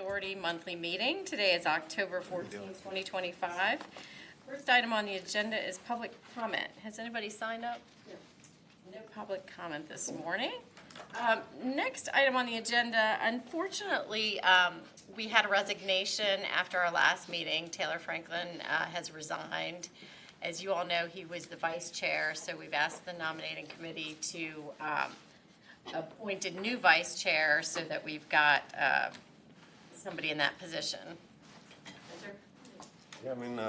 Authority monthly meeting. Today is October 14, 2025. First item on the agenda is public comment. Has anybody signed up? No public comment this morning. Next item on the agenda, unfortunately, we had a resignation after our last meeting. Taylor Franklin has resigned. As you all know, he was the vice chair, so we've asked the nominating committee to appoint a new vice chair so that we've got somebody in that position. Yeah, I mean,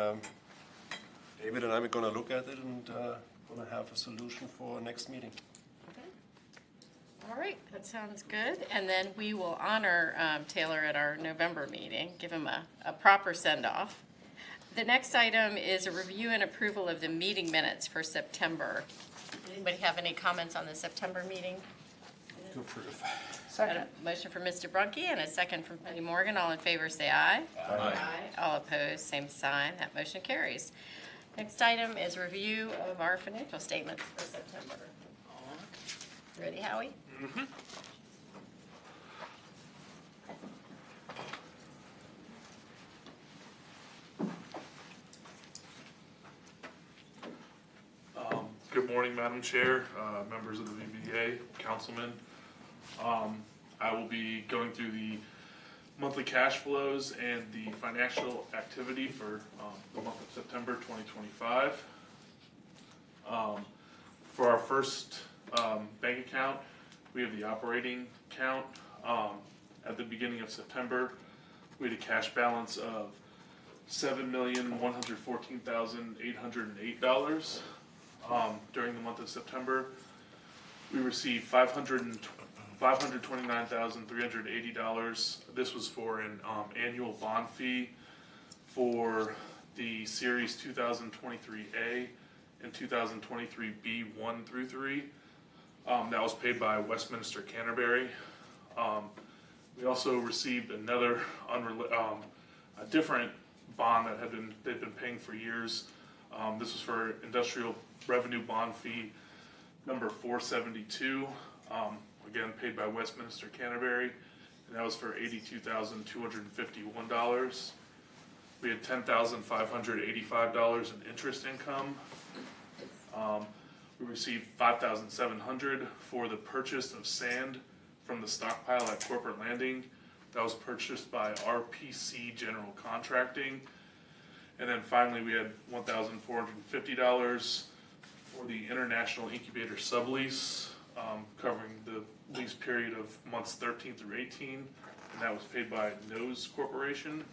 David and I are going to look at it and going to have a solution for next meeting. All right, that sounds good. And then we will honor Taylor at our November meeting, give him a proper send-off. The next item is a review and approval of the meeting minutes for September. Anybody have any comments on the September meeting? To approve. Got a motion from Mr. Brunke and a second from Penny Morgan. All in favor, say aye. Aye. All opposed, same sign. That motion carries. Next item is review of our financial statements for September. Ready, Howie? Mm-hmm. Good morning, Madam Chair, members of the VBA, councilmen. I will be going through the monthly cash flows and the financial activity for the month of September 2025. For our first bank account, we have the operating account. At the beginning of September, we had a cash balance of $7,114,808. During the month of September, we received $529,380. This was for an annual bond fee for the Series 2023A and 2023B 1 through 3. That was paid by Westminster Canterbury. We also received another a different bond that they've been paying for years. This was for industrial revenue bond fee number 472, again paid by Westminster Canterbury, and that was for $82,251. We had $10,585 in interest income. We received $5,700 for the purchase of sand from the stockpile at Corporate Landing. That was purchased by RPC General Contracting. And then finally, we had $1,450 for the International Incubator sublease, covering the lease period of months 13 through 18, and that was paid by Nose Corporation.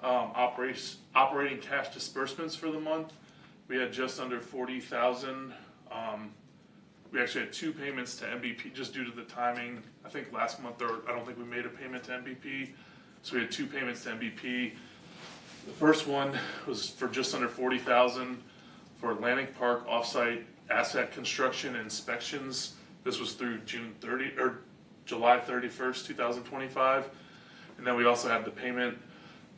Operating cash disbursements for the month, we had just under $40,000. We actually had two payments to MVP just due to the timing. I think last month, I don't think we made a payment to MVP, so we had two payments to MVP. The first one was for just under $40,000 for Atlantic Park offsite asset construction and inspections. This was through July 31st, 2025. And then we also had the payment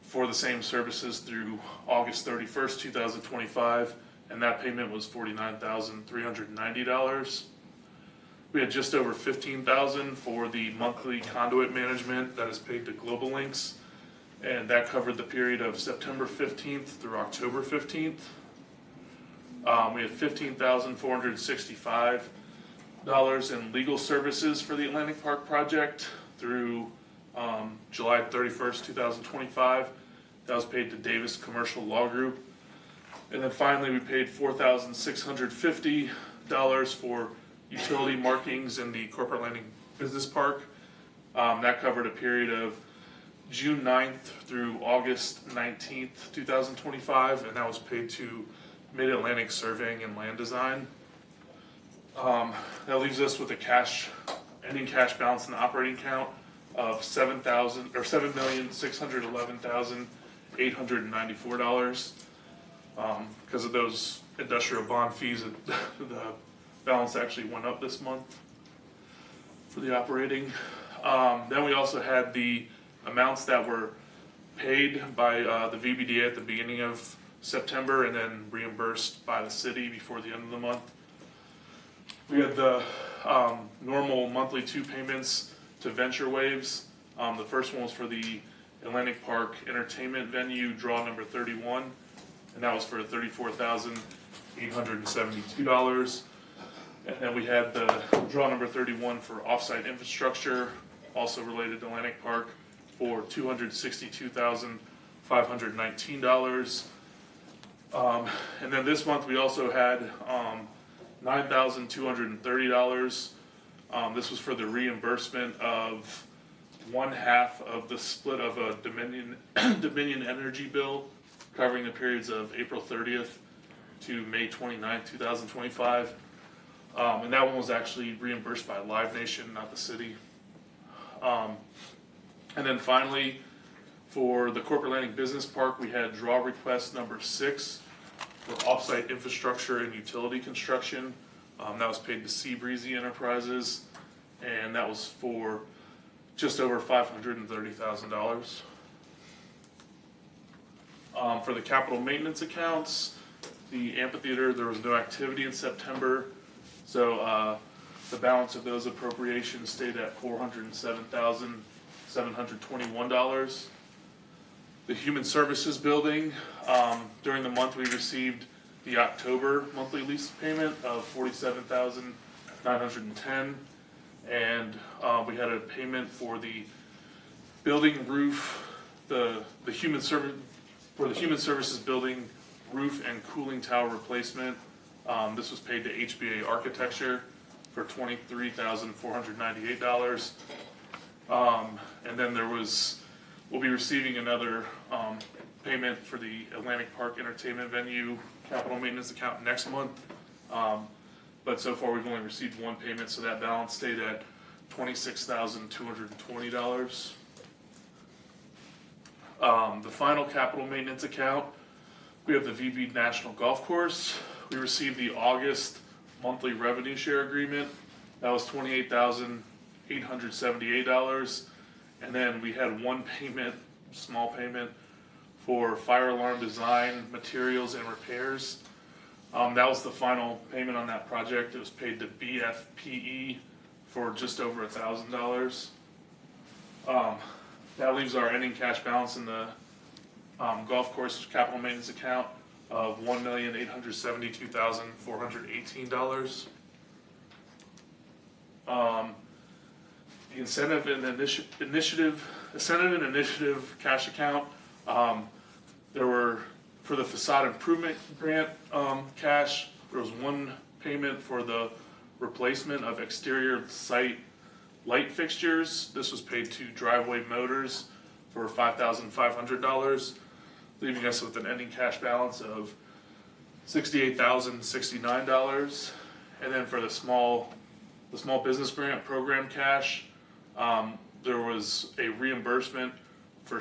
for the same services through August 31st, 2025. And that payment was $49,390. We had just over $15,000 for the monthly conduit management that is paid to Global Links. And that covered the period of September 15th through October 15th. We had $15,465 in legal services for the Atlantic Park project through July 31st, 2025. That was paid to Davis Commercial Law Group. And then finally, we paid $4,650 for utility markings in the Corporate Landing Business Park. That covered a period of June 9th through August 19th, 2025, and that was paid to Mid-Atlantic Surveying and Land Design. That leaves us with a ending cash balance in the operating account of $7,611,894. Because of those industrial bond fees, the balance actually went up this month for the operating. Then we also had the amounts that were paid by the VBDA at the beginning of September and then reimbursed by the city before the end of the month. We had the normal monthly two payments to Venture Waves The first one was for the Atlantic Park Entertainment Venue, draw number 31, and that was for $34,872. And then we had the draw number 31 for offsite infrastructure, also related to Atlantic Park, for $262,519. And then this month we also had $9,230. This was for the reimbursement of one half of the split of a Dominion Energy bill covering the periods of April 30th to May 29th, 2025. And that one was actually reimbursed by Live Nation, not the city. And then finally, for the Corporate Landing Business Park, we had draw request number 6 for offsite infrastructure and utility construction. That was paid to Sea Breezy Enterprises, and that was for just over $530,000. For the capital maintenance accounts, the amphitheater, there was no activity in September, so the balance of those appropriations stayed at $407,721. The Human Services Building, during the month we received the October monthly lease payment of $47,910, and we had a payment for the building roof, the Human Services Building roof and cooling tower replacement. This was paid to HBA Architecture for $23,498. And then we'll be receiving another payment for the Atlantic Park Entertainment Venue capital maintenance account next month. But so far we've only received one payment, so that balance stayed at $26,220. The final capital maintenance account, we have the VB National Golf Course. We received the August monthly revenue share agreement. That was $28,878. And then we had one payment, small payment, for fire alarm design, materials, and repairs. That was the final payment on that project. It was paid to BFPE for just over $1,000. That leaves our ending cash balance in the golf course capital maintenance account of $1,872,418. The incentive and initiative cash account, there were, for the facade improvement grant cash, there was one payment for the replacement of exterior site light fixtures. This was paid to Driveway Motors for $5,500, leaving us with an ending cash balance of $68,069. And then for the small business grant program cash, there was a reimbursement for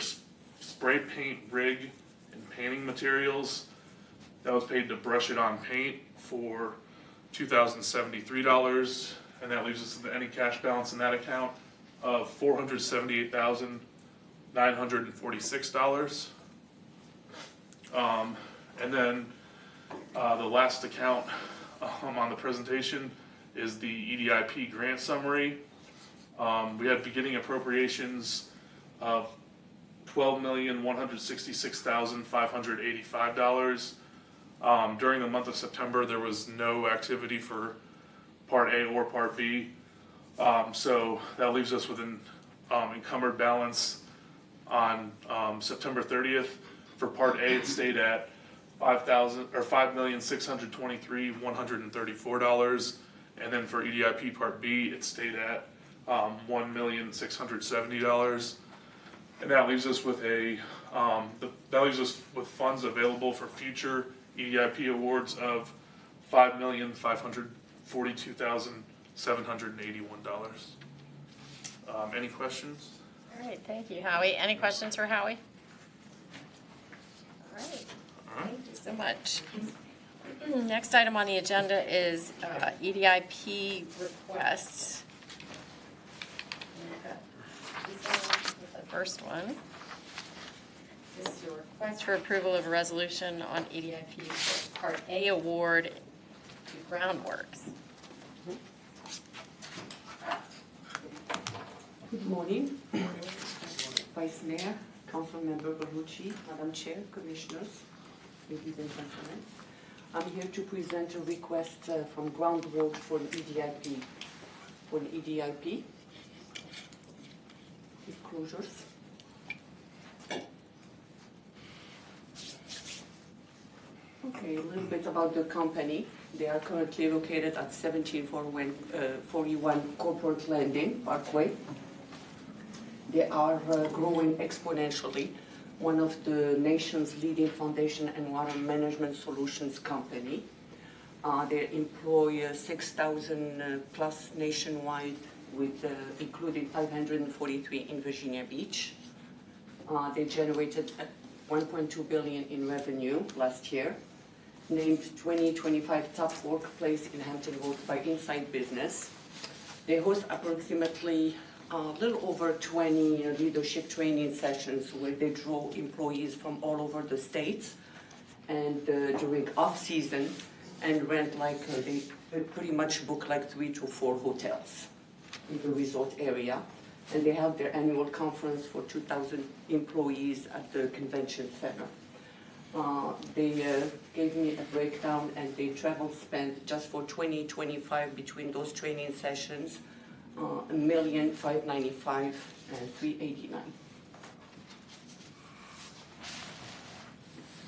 spray paint rig and painting materials. That was paid to Brush It On Paint for $2,073, and that leaves us with the ending cash balance in that account of $478,946. And then the last account on the presentation is the EDIP grant summary. We had beginning appropriations of $12,166,585. During the month of September, there was no activity for Part A or Part B. So that leaves us with an encumbered balance on September 30th. For Part A, it stayed at $5,623,134, and then for EDIP Part B, it stayed at $1,670,000, and that leaves us with funds available for future EDIP awards of $5,542,781. Any questions? All right, thank you, Howie. Any questions for Howie? All right, thank you so much. Next item on the agenda is EDIP requests. The first one. This is a request for approval of a resolution on EDIP Part A award to Groundworks. Good morning. Vice Mayor, Councilmember Bellucci, Madam Chair, Commissioners, ladies and gentlemen. I'm here to present a request from Groundwork for an EDIP. Disclosures. Okay, a little bit about the company. They are currently located at 1741 Corporate Landing Parkway. They are growing exponentially, one of the nation's leading foundation and water management solutions company. They employ 6,000 plus nationwide, with including 543 in Virginia Beach. They generated 1.2 billion in revenue last year. Named 2025 top workplace in Hampton Roads by Inside Business. They host approximately a little over 20 leadership training sessions where they draw employees from all over the states, and during off-season, and rent they pretty much book 3 to 4 hotels in the resort area. And they have their annual conference for 2,000 employees at the convention center. They gave me a breakdown, and they travel spend just for 2025 between those training sessions, $1,595,000 and $389,000.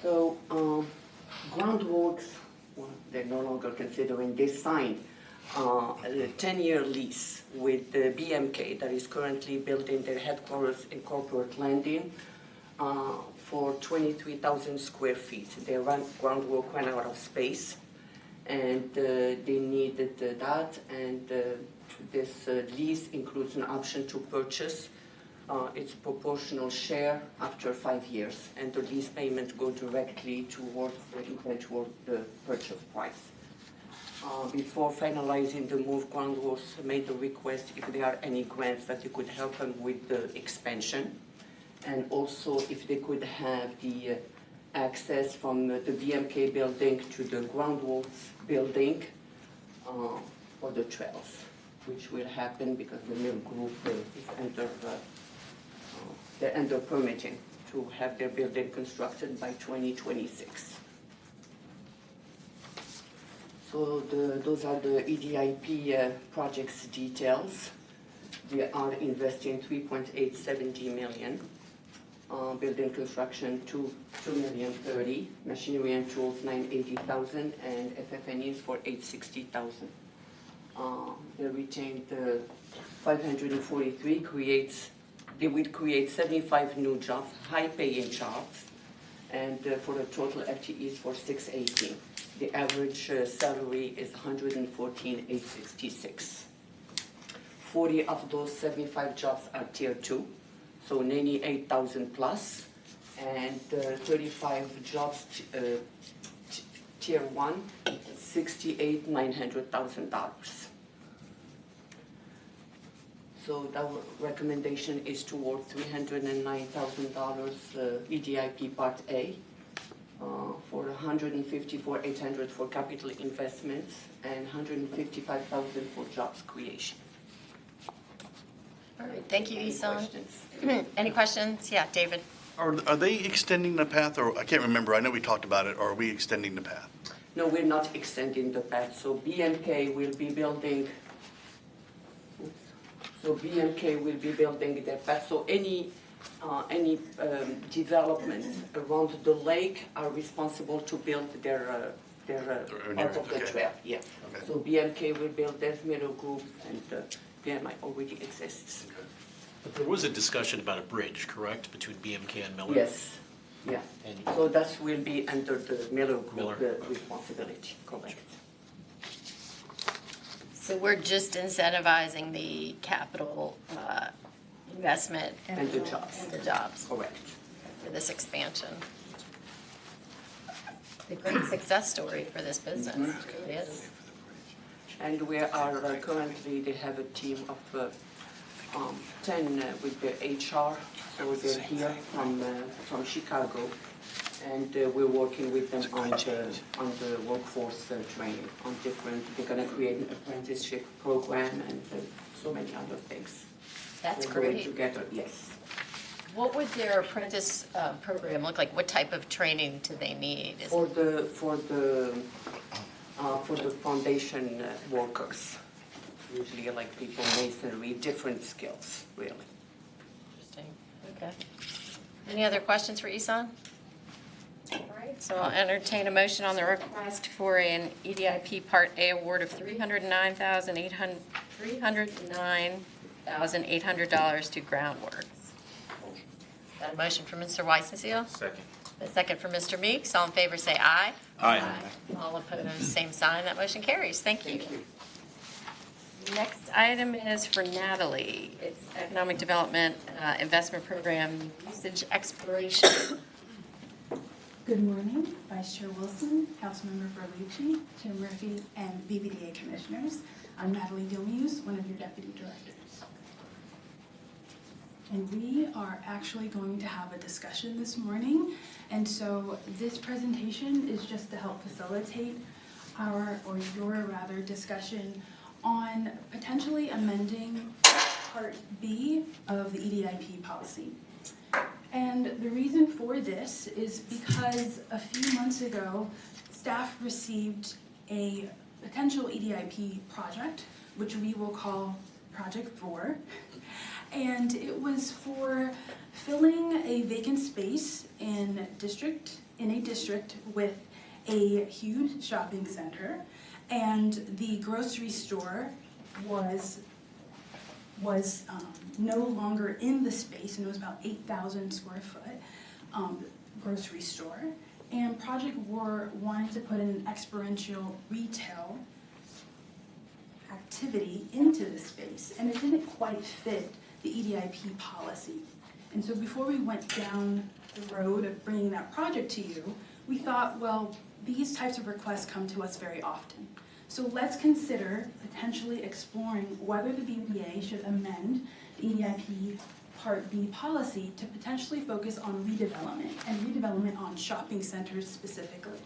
So Groundworks, well, they're no longer considering. They signed a 10-year lease with the BMK that is currently building their headquarters in Corporate Landing. For 23,000 square feet. Groundwork ran out of space, and they needed that, and this lease includes an option to purchase. It's proportional share after 5 years, and the lease payment go directly towards the purchase price. Before finalizing the move, Groundworks made a request if there are any grants that they could help them with the expansion. And also if they could have the access from the BMK building to the Groundworks building for the trails, which will happen because the mill group is they're under permitting to have their building constructed by 2026. So those are the EDIP projects details. They are investing $3.870 million. Building construction $2,030,000, machinery and tools $980,000, and FF&Es for $860,000. They retained 543 they will create 75 new jobs, high-paying jobs, and for a total FTEs for 680. The average salary is $114,866. 40 of those 75 jobs are Tier 2. So 98,000 plus, and 35 jobs Tier 1, $68,900,000. So that recommendation is toward $309,000 EDIP Part A, for $154,800 for capital investments, and $155,000 for jobs creation. All right, thank you, Any Isan. questions? Any questions? Yeah, David. Are they extending the path, or, I can't remember, I know we talked about it, or are we extending the path? No, we're not extending the path. So BMK will be building their path. So any development around the lake are responsible to build their part of the okay. trail. Yeah. Okay. So BMK will build their middle group, and BMI already exists. But there was a discussion about a bridge, correct, between BMK and Miller? Yes. Yeah. And- So that will be under the Miller Group Miller. Responsibility. Correct. So we're just incentivizing the capital investment. And the jobs. And the jobs Correct. for this expansion. A great success story for this business. Mm-hmm. It is. And we are currently, they have a team of 10 with the HR, so they're here from Chicago, and we're working with them on the workforce training, on different, they're gonna create an apprenticeship program and so many other things. That's We're going great. together, yes. What would their apprentice program look like? What type of training do they need? For the foundation workers, usually like people masonry, different skills, really. Interesting, okay. Any other questions for Isan? All right, so I'll entertain a motion on the request for an E EDIP Part A award of $309,800 to Groundworks. Got a motion from Mr. Weissenseel? Second. A second from Mr. Meeks. All in favor, say aye. Aye. All opposed, same sign. That motion carries. Thank you. Next item is for Natalie. It's Economic Development Investment Program Usage Exploration. Good morning, Vice Chair Wilson, Councilmember Berlucci, Chair Murphy, and BBDA Commissioners. I'm Natalie Dilmuse, one of your Deputy Directors. And we are actually going to have a discussion this morning, and so this presentation is just to help facilitate your discussion on potentially amending Part B of the EDIP policy. And the reason for this is because a few months ago, staff received a potential EDIP project, which we will call Project 4. And it was for filling a vacant space in a district with a huge shopping center, and the grocery store was no longer in the space, and it was about 8,000 square foot grocery store. And Project War wanted to put an experiential retail activity into the space, and it didn't quite fit the EDIP policy. And so before we went down the road of bringing that project to you, we thought, well, these types of requests come to us very often. So let's consider potentially exploring whether the BBDA should amend the EDIP Part B policy to potentially focus on redevelopment, and redevelopment on shopping centers specifically.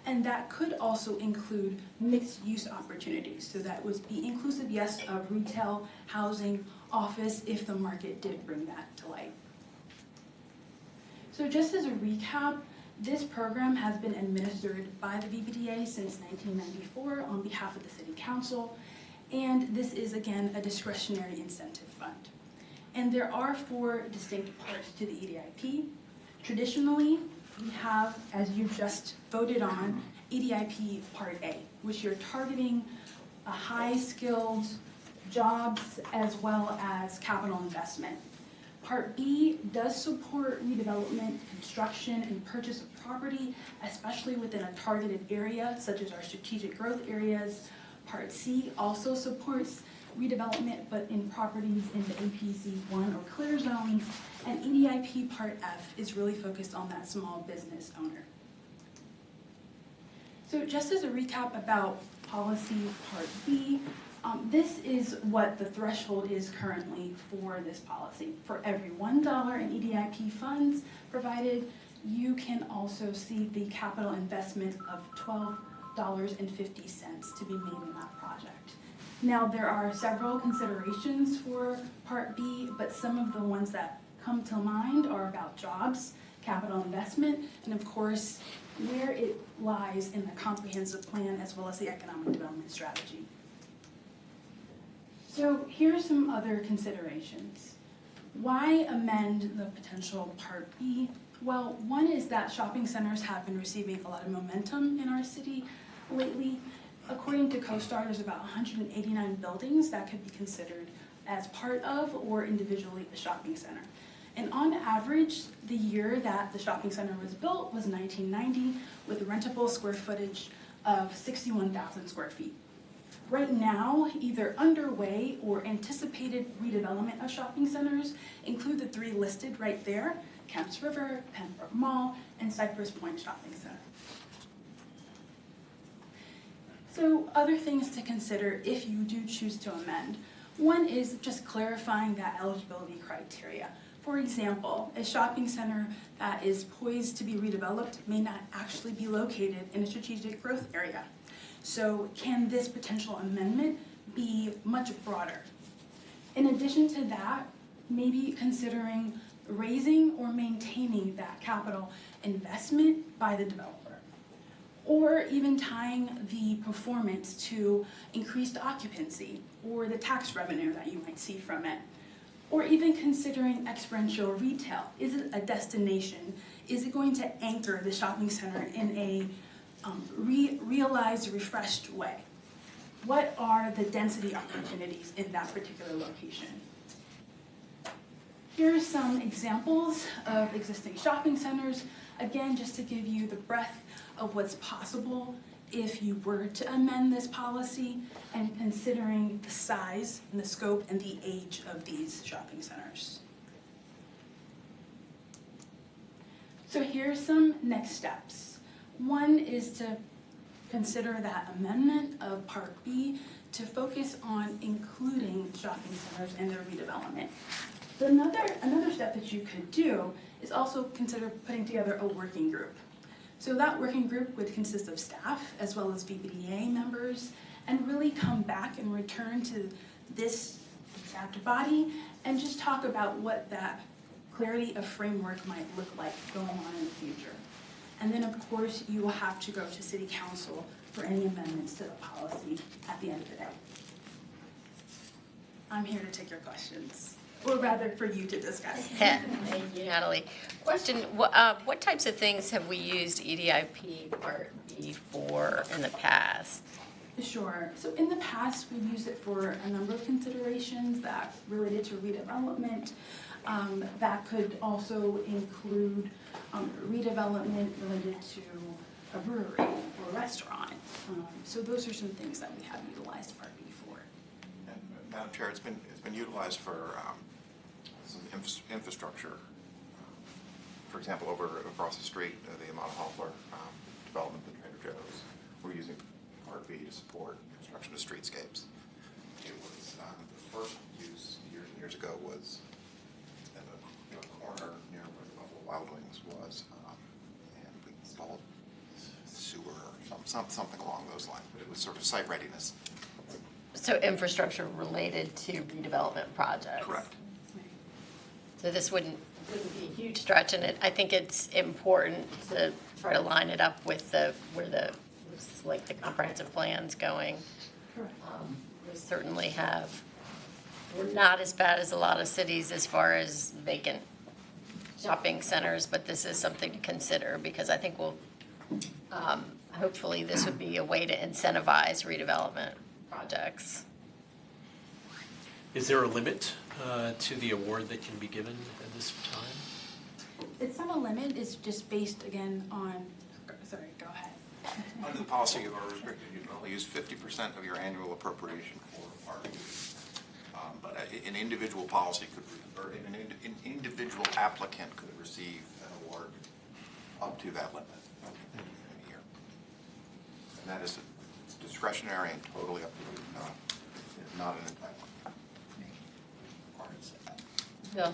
And that could also include mixed-use opportunities, so that would be inclusive, yes, of retail, housing, office, if the market did bring that to light. So just as a recap, this program has been administered by the BBDA since 1994 on behalf of the City Council, and this is, again, a discretionary incentive fund. And there are 4 distinct parts to the EDIP. Traditionally, we have, as you just voted on, EDIP Part A, which you're targeting a high-skilled jobs as well as capital investment. Part B does support redevelopment, construction, and purchase of property, especially within a targeted area, such as our strategic growth areas. Part C also supports redevelopment, but in properties in the APZ 1 or clear zones. And EDIP Part F is really focused on that small business owner. So just as a recap about policy Part B, this is what the threshold is currently for this policy. For every $1 in EDIP funds provided, you can also see the capital investment of $12.50 to be made in that project. Now, there are several considerations for Part B, but some of the ones that come to mind are about jobs, capital investment, and of course, where it lies in the comprehensive plan as well as the economic development strategy. So here are some other considerations. Why amend the potential Part B? Well, one is that shopping centers have been receiving a lot of momentum in our city lately. According to CoStar, there's about 189 buildings that could be considered as part of or individually a shopping center. And on average, the year that the shopping center was built was 1990, with rentable square footage of 61,000 square feet. Right now, either underway or anticipated redevelopment of shopping centers include the 3 listed right there: Kemps River, Pembroke Mall, and Cypress Point Shopping Center. So other things to consider if you do choose to amend. One is just clarifying that eligibility criteria. For example, a shopping center that is poised to be redeveloped may not actually be located in a strategic growth area. So can this potential amendment be much broader? In addition to that, maybe considering raising or maintaining that capital investment by the developer, or even tying the performance to increased occupancy or the tax revenue that you might see from it, or even considering experiential retail. Is it a destination? Is it going to anchor the shopping center in a realized, refreshed way? What are the density opportunities in that particular location? Here are some examples of existing shopping centers, again, just to give you the breadth of what's possible if you were to amend this policy and considering the size and the scope and the age of these shopping centers. So here's some next steps. One is to consider that amendment of Part B to focus on including shopping centers in their redevelopment. But another step that you could do is also consider putting together a working group. So that working group would consist of staff as well as VBDA members, and really come back and return to this exact body and just talk about what that clarity of framework might look like going on in the future. And then, of course, you will have to go to City Council for any amendments to the policy at the end of the day. I'm here to take your questions, or rather for you to discuss. Thank you, Natalie. Question, what types of things have we used EDIP Part B for in the past? Sure. So in the past, we've used it for a number of considerations that related to redevelopment. That could also include redevelopment related to a brewery or a restaurant. So those are some things that we have utilized Part B for. And, Madam Chair, it's been utilized for some infrastructure. For example, over across the street, the Amata Hoffler development at Trader Joe's, we're using Part B to support construction of streetscapes. It was the first use years and years ago was in the corner near where the Buffalo Wild Wings was, and we installed sewer or something along those lines. But it was sort of site readiness. So infrastructure related to redevelopment projects? Correct. So this wouldn't be a huge stretch, and I think it's important to try to line it up with where the comprehensive plan's going. Correct. We certainly we're not as bad as a lot of cities as far as vacant shopping centers, but this is something to consider, because I think hopefully this would be a way to incentivize redevelopment projects. Is there a limit to the award that can be given at this time? It's not a limit, it's just based again on, sorry, go ahead. Under the policy, you are restricted, you can only use 50% of your annual appropriation for Part B. But an individual policy could, or an individual applicant could receive an award up to that limit in a year. And that is it's discretionary and totally up to you, not an entitlement. Bill?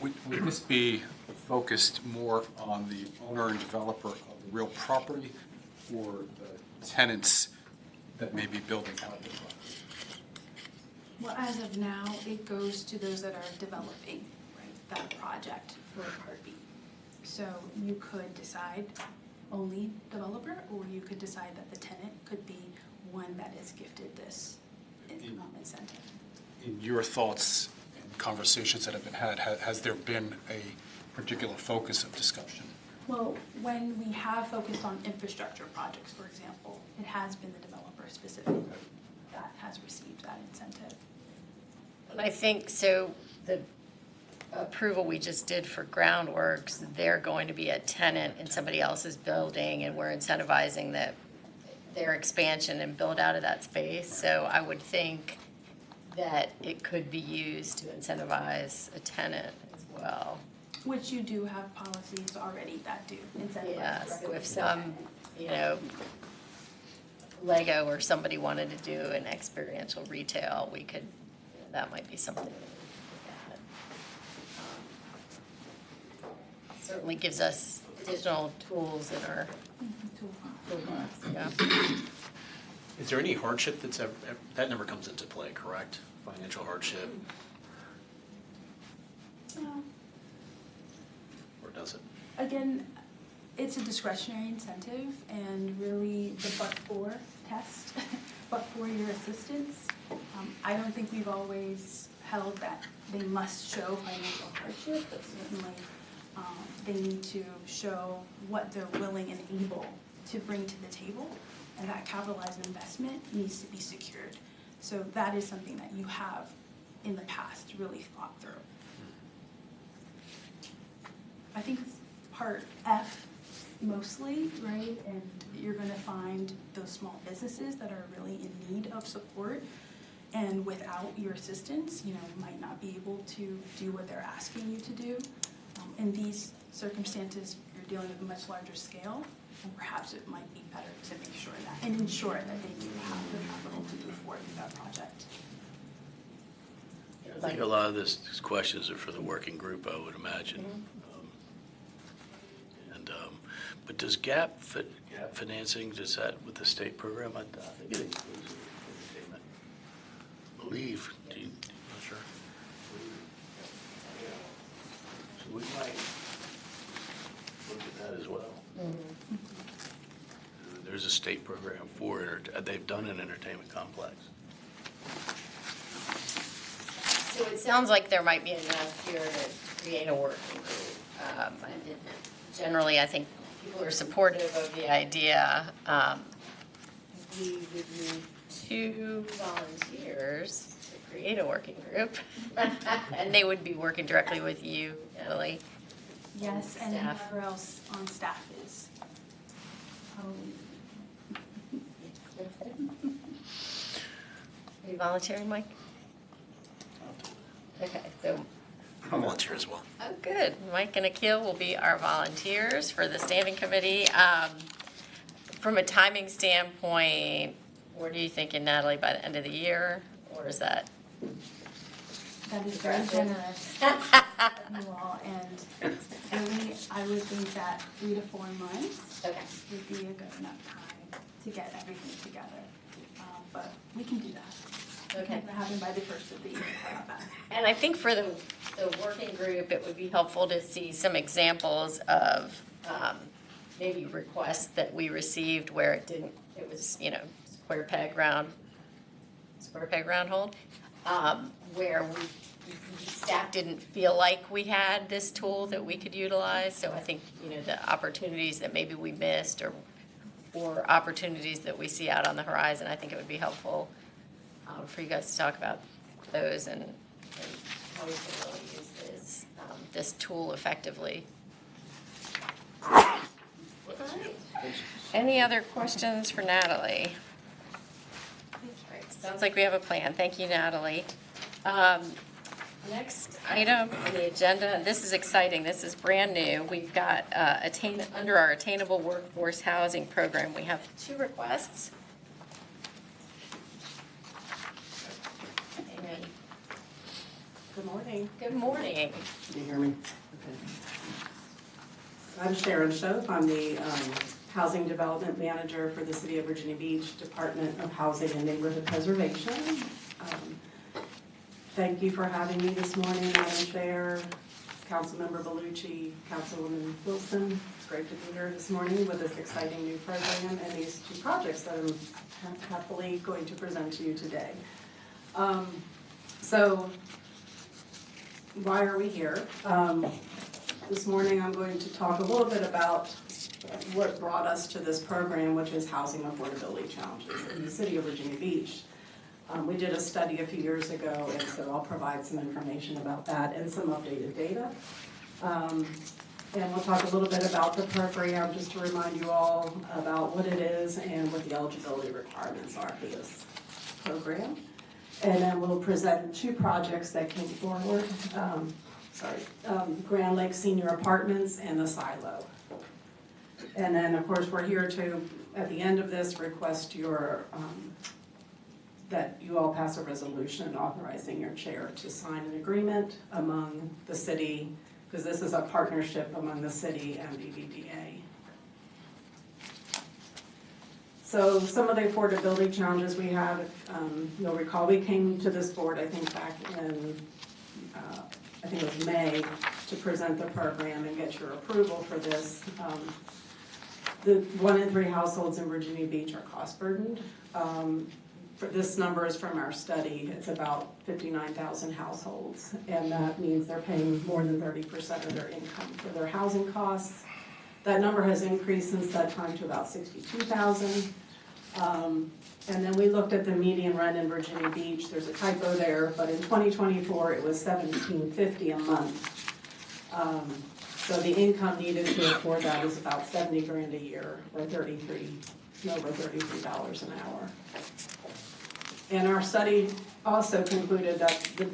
Would this be focused more on the owner and developer of the real property or the tenants that may be building out the property? Well, as of now, it goes to those that are developing, right, that project for Part B. So you could decide only developer, or you could decide that the tenant could be one that is gifted this incentive. In your thoughts and conversations that have been had, has there been a particular focus of discussion? Well, when we have focused on infrastructure projects, for example, it has been the developer specifically that has received that incentive. And I think, so the approval we just did for Groundworks, they're going to be a tenant in somebody else's building, and we're incentivizing their expansion and build out of that space. So I would think that it could be used to incentivize a tenant as well. Which you do have policies already that do incentivize. Yeah, so directly if the some, tenant. Lego or somebody wanted to do an experiential retail, that might be something to look at. Certainly gives us additional tools in our toolbox, yeah. Is there any hardship that never comes into play, correct? Financial hardship? Again, it's a discretionary incentive, and really the but-for test, but for your assistance. I don't think we've always held that they must show financial hardship, but certainly they need to show what they're willing and able to bring to the table, and that capitalized investment needs to be secured. So that is something that you have in the past really thought through. I think it's part F mostly, right? And you're gonna find those small businesses that are really in need of support, and without your assistance, might not be able to do what they're asking you to do. In these circumstances, you're dealing with a much larger scale, and perhaps it might be better to make sure that, and ensure that they do have the capital to move forward with that project. I think a lot of these questions are for the working group, I would imagine. But does GAP financing, does that with the state program, I think it includes entertainment. I believe, do you, not sure? So we might look at that as well. There's a state program for, they've done an entertainment complex. So it sounds like there might be enough here to create a working group. Generally, I think people are supportive of the idea. We would need 2 volunteers to create a working group. And they would be working directly with you, Natalie. Yes, and Staff. whoever else on staff is. Are you volunteering, Mike? Okay, so, I'll volunteer as well. oh, good. Mike and Akil will be our volunteers for the standing committee. From a timing standpoint, what are you thinking, Natalie, by the end of the year? Or is that? That is very generous of you all, and really, I would think that 3 to 4 months Okay. would be a good enough time to get everything together. But we can do that. Okay. It can happen by the first of the year. How about that? And I think for the working group, it would be helpful to see some examples of maybe requests that we received where it was, square peg round hole, where staff didn't feel like we had this tool that we could utilize. So I think, the opportunities that maybe we missed or opportunities that we see out on the horizon, I think it would be helpful for you guys to talk about those and how we can really use this tool effectively. Any other questions for Natalie? All right, sounds like we have a plan. Thank you, Natalie. Next item on the agenda, this is exciting, this is brand new. We've got under our Attainable Workforce Housing Program, we have 2 requests. Amen. Good morning. Good morning. Can you hear me? Okay. I'm Sharon Schoaf. I'm the Housing Development Manager for the City of Virginia Beach Department of Housing and Neighborhood Preservation. Thank you for having me this morning, Madam Chair, Councilmember Bellucci, Councilwoman Wilson. It's great to be here this morning with this exciting new program and these 2 projects that I'm happily going to present to you today. So, why are we here? This morning I'm going to talk a little bit about what brought us to this program, which is housing affordability challenges in the City of Virginia Beach. We did a study a few years ago, and so I'll provide some information about that and some updated data. And we'll talk a little bit about the program, just to remind you all about what it is and what the eligibility requirements are for this program. And then we'll present 2 projects that came forward. Grand Lake Senior Apartments and the Silo. And then, of course, we're here to, at the end of this, request your that you all pass a resolution authorizing your chair to sign an agreement among the city, because this is a partnership among the city and VVDA. So some of the affordability challenges we have, you'll recall, we came to this board, I think, back in I think it was May, to present the program and get your approval for this. The 1 in 3 households in Virginia Beach are cost burdened. This number is from our study. It's about 59,000 households, and that means they're paying more than 30% of their income for their housing costs. That number has increased since that time to about 62,000. And then we looked at the median rent in Virginia Beach. There's a typo there, but in 2024 it was $1,750 a month. So the income needed to afford that is about 70 grand a year, or over $33 an hour. And our study also concluded that the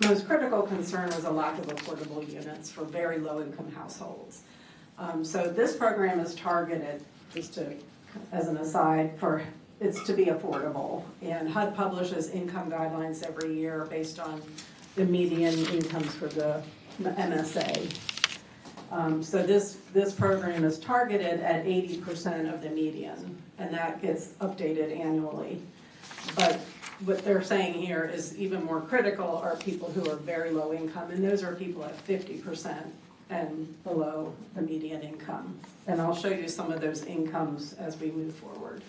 most critical concern was a lack of affordable units for very low-income households. So this program is targeted, just to, as an aside, it's to be affordable. And HUD publishes income guidelines every year based on the median incomes for the MSA. So this program is targeted at 80% of the median, and that gets updated annually. But what they're saying here is even more critical are people who are very low income, and those are people at 50% and below the median income. And I'll show you some of those incomes as we move forward.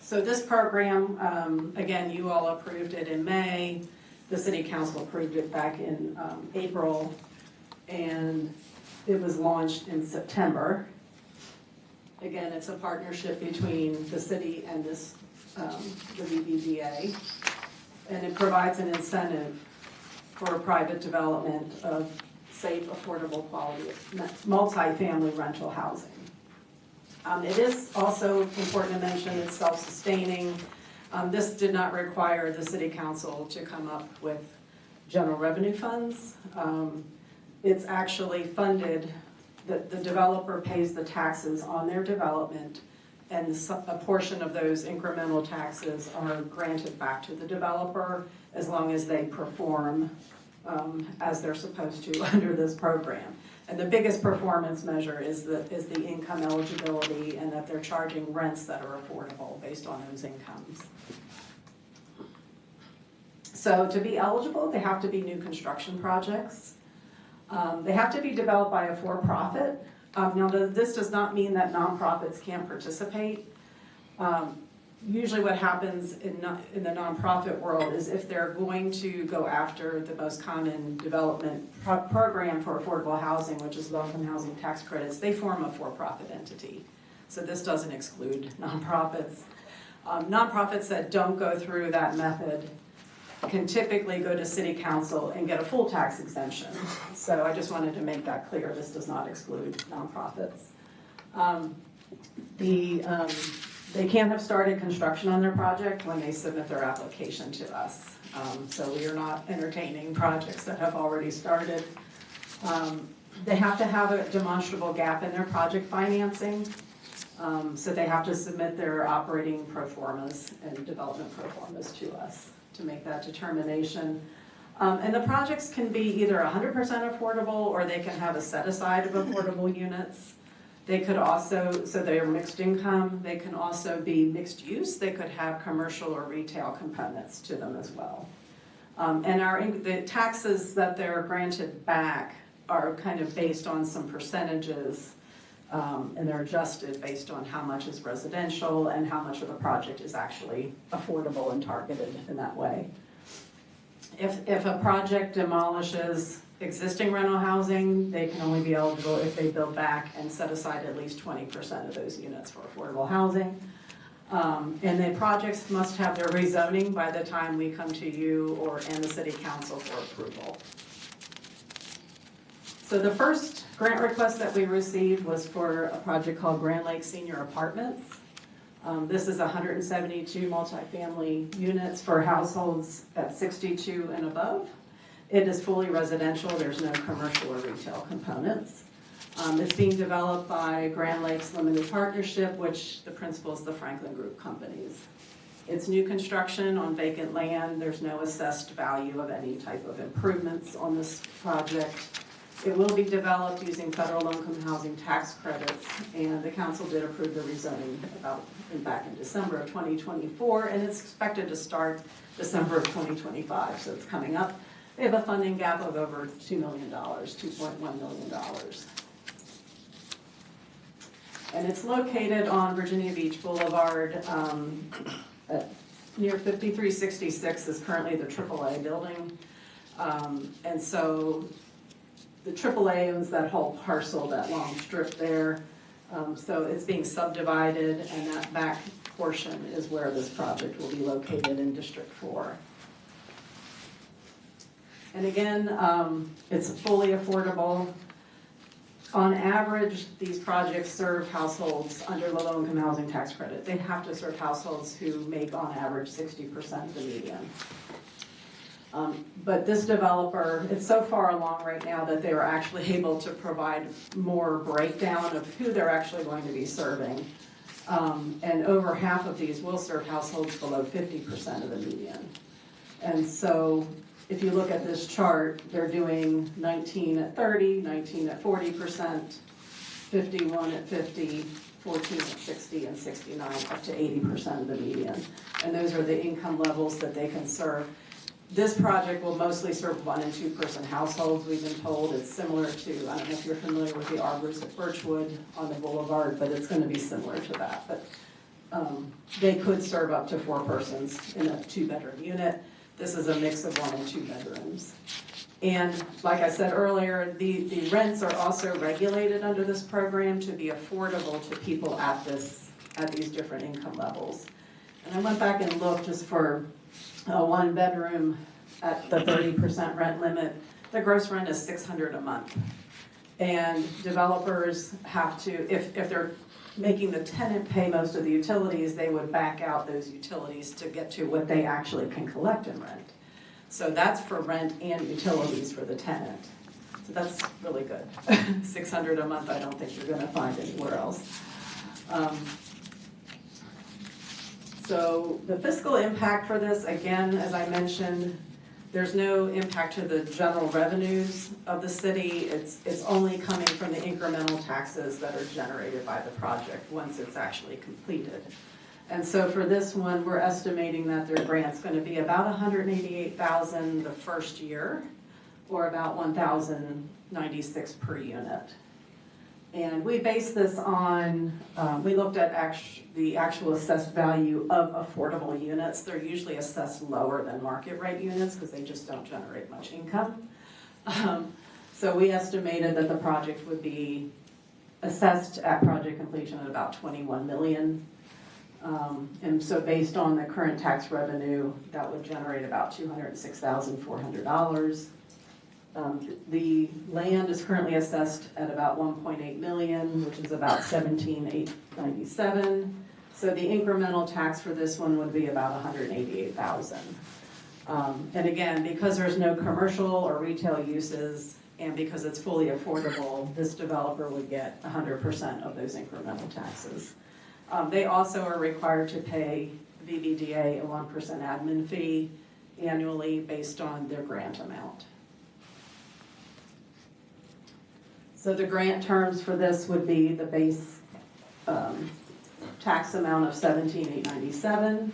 So this program, again, you all approved it in May. The City Council approved it back in April, and it was launched in September. Again, it's a partnership between the city and the VBDA, and it provides an incentive for private development of safe, affordable, quality, multi-family rental housing. It is also important to mention it's self-sustaining. This did not require the City Council to come up with general revenue funds. It's actually funded, the developer pays the taxes on their development, and a portion of those incremental taxes are granted back to the developer as long as they perform as they're supposed to under this program. And the biggest performance measure is the income eligibility, and that they're charging rents that are affordable based on those incomes. So to be eligible, they have to be new construction projects. They have to be developed by a for-profit. Now, this does not mean that nonprofits can't participate. Usually what happens in the nonprofit world is if they're going to go after the most common development program for affordable housing, which is low-income housing tax credits, they form a for-profit entity. So this doesn't exclude nonprofits. Nonprofits that don't go through that method can typically go to City Council and get a full tax exemption. So I just wanted to make that clear. This does not exclude nonprofits. They can't have started construction on their project when they submit their application to us. So we are not entertaining projects that have already started. They have to have a demonstrable gap in their project financing. So they have to submit their operating pro formas and development pro formas to us to make that determination. And the projects can be either 100% affordable, or they can have a set aside of affordable units. They could also, so they are mixed income, they can also be mixed use. They could have commercial or retail components to them as well. And the taxes that they're granted back are kind of based on some percentages, and they're adjusted based on how much is residential and how much of the project is actually affordable and targeted in that way. If a project demolishes existing rental housing, they can only be eligible if they build back and set aside at least 20% of those units for affordable housing. And the projects must have their rezoning by the time we come to you and the City Council for approval. So the first grant request that we received was for a project called Grand Lake Senior Apartments. This is 172 multifamily units for households at 62 and above. It is fully residential. There's no commercial or retail components. It's being developed by Grand Lakes Limited Partnership, which the principal is the Franklin Group companies. It's new construction on vacant land. There's no assessed value of any type of improvements on this project. It will be developed using federal low-income housing tax credits, and the council did approve the rezoning back in December of 2024, and it's expected to start December of 2025, so it's coming up. They have a funding gap of over $2 million, $2.1 million. And it's located on Virginia Beach Boulevard, near 5366 is currently the AAA building. And so the AAA owns that whole parcel, that long strip there. So it's being subdivided, and that back portion is where this project will be located in District 4. And again, it's fully affordable. On average, these projects serve households under the low-income housing tax credit. They have to serve households who make on average 60% of the median. But this developer, it's so far along right now that they were actually able to provide more breakdown of who they're actually going to be serving. And over half of these will serve households below 50% of the median. And so if you look at this chart, they're doing 19 at 30, 19 at 40%, 51 at 50, 14 at 60, and 69 up to 80% of the median. And those are the income levels that they can serve. This project will mostly serve 1- and 2-person households. We've been told it's similar to, I don't know if you're familiar with the Arbors at Birchwood on the boulevard, but it's going to be similar to that. But they could serve up to 4 persons in a 2-bedroom unit. This is a mix of 1 and 2 bedrooms. And like I said earlier, the rents are also regulated under this program to be affordable to people at these different income levels. And I went back and looked just for a 1-bedroom at the 30% rent limit. The gross rent is $600 a month. And developers have to, if they're making the tenant pay most of the utilities, they would back out those utilities to get to what they actually can collect in rent. So that's for rent and utilities for the tenant. So that's really good. $600 a month, I don't think you're gonna find anywhere else. So the fiscal impact for this, again, as I mentioned, there's no impact to the general revenues of the city. It's only coming from the incremental taxes that are generated by the project once it's actually completed. And so for this one, we're estimating that their grant's going to be about $188,000 the first year, or about $1,096 per unit. And we based this on, we looked at the actual assessed value of affordable units. They're usually assessed lower than market rate units because they just don't generate much income. So we estimated that the project would be assessed at project completion at about $21 million. And so based on the current tax revenue, that would generate about $206,400. The land is currently assessed at about $1.8 million, which is about $17,897. So the incremental tax for this one would be about $188,000. And again, because there's no commercial or retail uses, and because it's fully affordable, this developer would get 100% of those incremental taxes. They also are required to pay VBDA a 1% admin fee annually based on their grant amount. So the grant terms for this would be the base tax amount of $17,897.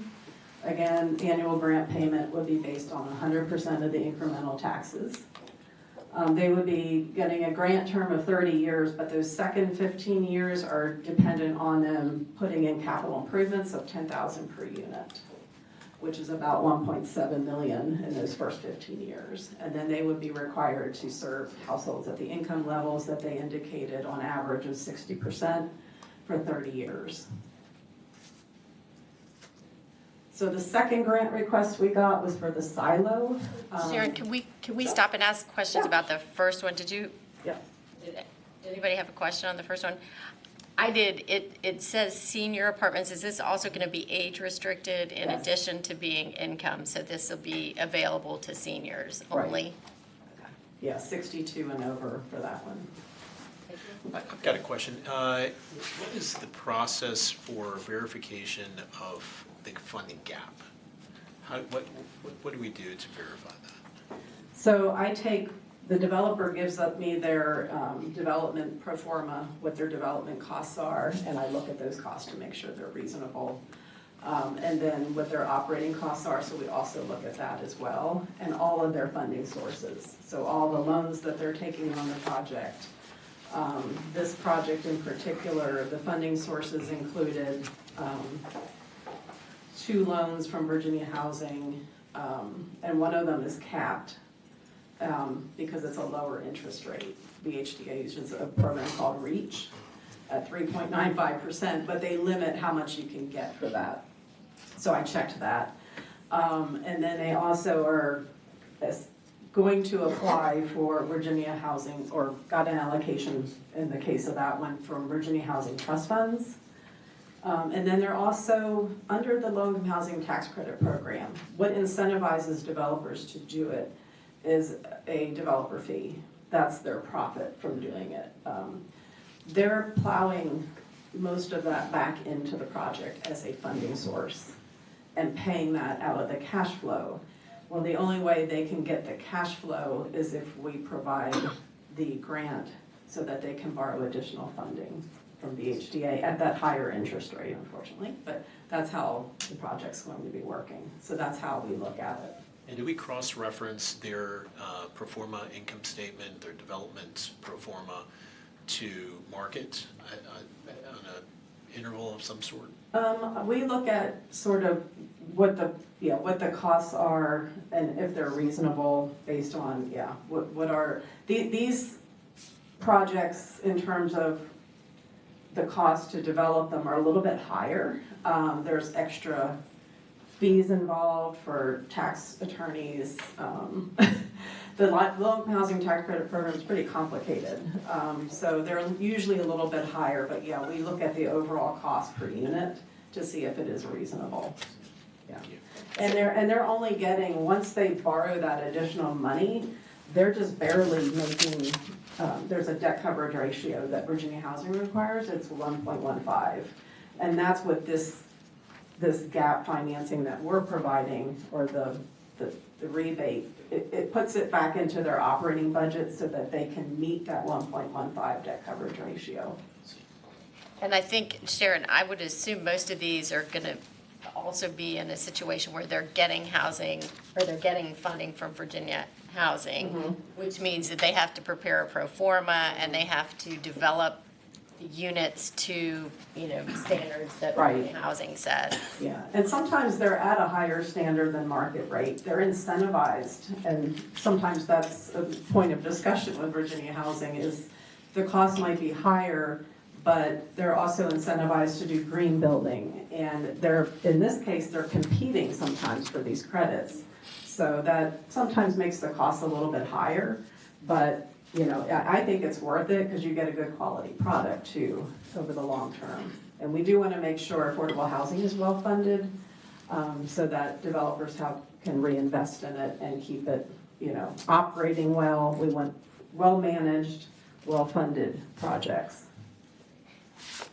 Again, annual grant payment would be based on 100% of the incremental taxes. They would be getting a grant term of 30 years, but those second 15 years are dependent on them putting in capital improvements of $10,000 per unit, which is about $1.7 million in those first 15 years. And then they would be required to serve households at the income levels that they indicated on average of 60% for 30 years. So the second grant request we got was for the silo. Sharon, can we stop and ask questions about the first one? Did anybody have a question on the first one? I did. It says senior apartments. Is this also going to be age restricted in addition to being income? So this will be available to seniors only? Right. Yeah, 62 and over for that one. I've got a question. What is the process for verification of the funding gap? What do we do to verify that? So the developer gives me their development pro forma, what their development costs are, and I look at those costs to make sure they're reasonable. And then what their operating costs are, so we also look at that as well, and all of their funding sources. So all the loans that they're taking on the project. This project in particular, the funding sources included 2 loans from Virginia Housing, and one of them is capped because it's a lower interest rate. VHDA uses a program called REACH at 3.95%, but they limit how much you can get for that. So I checked that. And then they also are going to apply for Virginia Housing, or got an allocation in the case of that one from Virginia Housing Trust Funds. And then they're also under the low-income housing tax credit program. What incentivizes developers to do it is a developer fee. That's their profit from doing it. They're plowing most of that back into the project as a funding source and paying that out of the cash flow. Well, the only way they can get the cash flow is if we provide the grant so that they can borrow additional funding from VHDA at that higher interest rate, unfortunately. But that's how the project's going to be working. So that's how we look at it. And do we cross-reference their pro forma income statement, their development pro forma to market on an interval of some sort? We look at sort of what the costs are and if they're reasonable based on, what are, these projects in terms of the cost to develop them are a little bit higher. There's extra fees involved for tax attorneys. The low-income housing tax credit program is pretty complicated. So they're usually a little bit higher, but yeah, we look at the overall cost per unit to see if it is reasonable. Yeah. And they're only getting, once they borrow that additional money, they're just barely making, there's a debt coverage ratio that Virginia Housing requires, it's 1.15. And that's what this gap financing that we're providing, or the rebate, it puts it back into their operating budget so that they can meet that 1.15 debt coverage ratio. And I think, Sharon, I would assume most of these are going to also be in a situation where they're getting housing, or they're getting funding from Virginia Housing, which means that they have to prepare a pro forma and they have to develop the units to, standards that Virginia Housing said. Yeah, and sometimes they're at a higher standard than market rate. They're incentivized, and sometimes that's a point of discussion with Virginia Housing is the cost might be higher, but they're also incentivized to do green building. And they're, in this case, they're competing sometimes for these credits. So that sometimes makes the cost a little bit higher, but I think it's worth it because you get a good quality product too over the long term. And we do want to make sure affordable housing is well funded so that developers can reinvest in it and keep it, operating well. We want well managed, well funded projects.